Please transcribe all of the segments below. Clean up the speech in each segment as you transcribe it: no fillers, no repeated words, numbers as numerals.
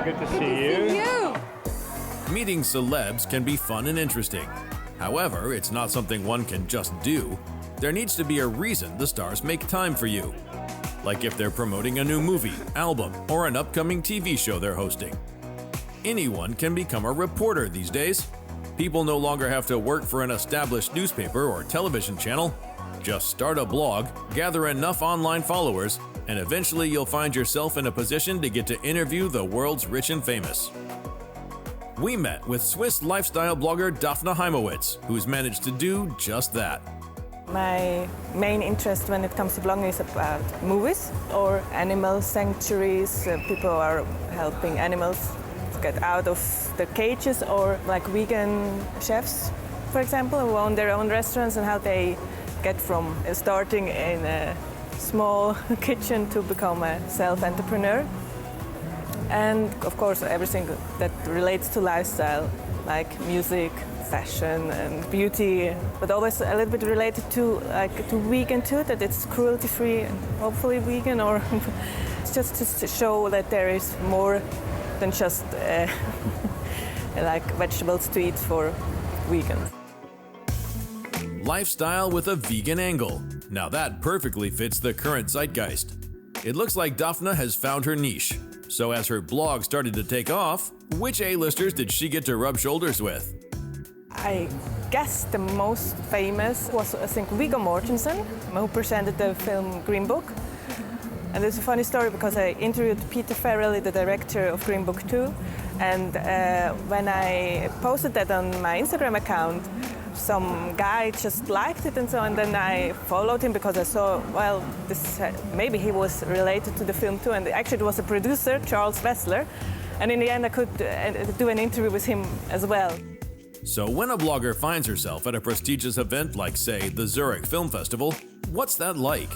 Good to see you. Meeting celebs can be fun and interesting. However, it's not something one can just do. There needs to be a reason the stars make time for you. Like if they're promoting a new movie, album, or an upcoming TV show they're hosting. Anyone can become a reporter these days. People no longer have to work for an established newspaper or television channel. Just start a blog, gather enough online followers, and eventually you'll find yourself in a position to get to interview the world's rich and famous. We met with Swiss lifestyle blogger Daphne Chaimovitz, who's managed to do just that. My main interest when it comes to blogging is about movies or animal sanctuaries. People are helping animals to get out of the cages, or like vegan chefs, for example, who own their own restaurants, and how they get from starting in a small kitchen to become a self-entrepreneur. And of course everything that relates to lifestyle, like music, fashion and beauty, but always a little bit related to vegan too, that it's cruelty-free and hopefully vegan, or it's just to show that there is more than just like vegetables to eat for vegans. Lifestyle with a vegan angle. Now that perfectly fits the current zeitgeist. It looks like Daphne has found her niche. So as her blog started to take off, which A-listers did she get to rub shoulders with? I guess the most famous was, I think, Viggo Mortensen, who presented the film Green Book. And it's a funny story because I interviewed Peter Farrelly, the director of Green Book 2, and when I posted that on my Instagram account, some guy just liked it and so on, and then I followed him because I saw, well, this maybe he was related to the film too, and actually it was a producer, Charles Wessler, and in the end I could do an interview with him as well. So when a blogger finds herself at a prestigious event like, say, the Zurich Film Festival, what's that like?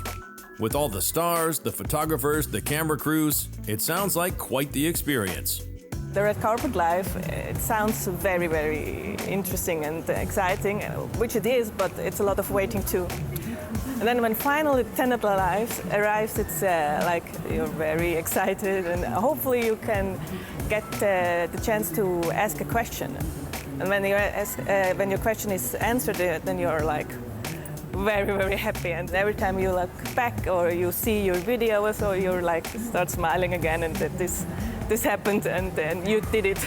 With all the stars, the photographers, the camera crews, it sounds like quite the experience. The red carpet life, it sounds very, very interesting and exciting, which it is, but it's a lot of waiting too. And then when finally the tenant arrives, it's like you're very excited, and hopefully you can get the chance to ask a question. And when your question is answered, then you're like very, very happy. And every time you look back or you see your video, so you're like start smiling again, and that this happened and you did it.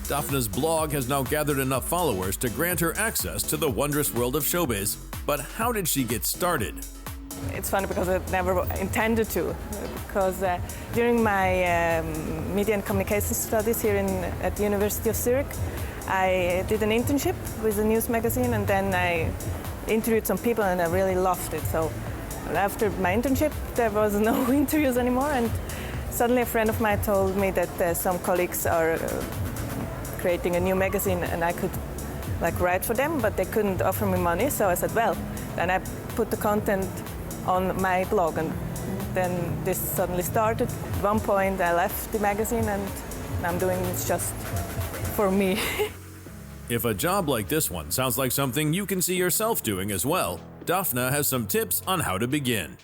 Daphne's blog has now gathered enough followers to grant her access to the wondrous world of showbiz. But how did she get started? It's funny because I never intended to. Because during my media and communication studies here at the University of Zurich, I did an internship with a news magazine, and then I interviewed some people and I really loved it. So after my internship, there was no interviews anymore, and suddenly a friend of mine told me that some colleagues are creating a new magazine and I could write for them, but they couldn't offer me money. So I said, well, then I put the content on my blog, and then this suddenly started. At one point I left the magazine and I'm doing this just for me. If a job like this one sounds like something you can see yourself doing as well, Daphne has some tips on how to begin.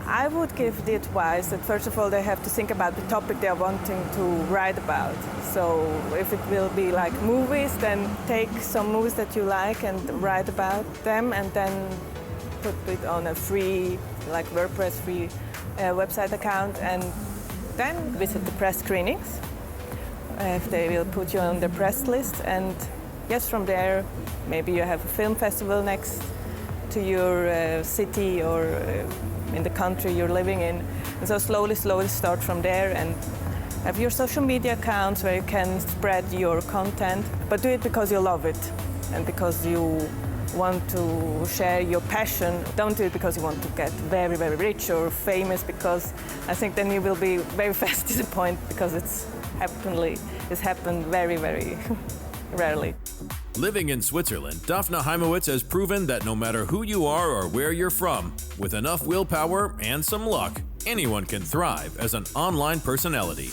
I would give the advice that first of all they have to think about the topic they are wanting to write about. So if it will be like movies, then take some movies that you like and write about them, and then put it on a free, like WordPress free website account, and then visit the press screenings. If they will put you on the press list, and yes, from there maybe you have a film festival next to your city or in the country you're living in. And so slowly start from there and have your social media accounts where you can spread your content, but do it because you love it and because you want to share your passion. Don't do it because you want to get very, very rich or famous, because I think then you will be very fast disappointed, because it's happened very, very rarely. Living in Switzerland, Daphne Chaimovitz has proven that no matter who you are or where you're from, with enough willpower and some luck, anyone can thrive as an online personality.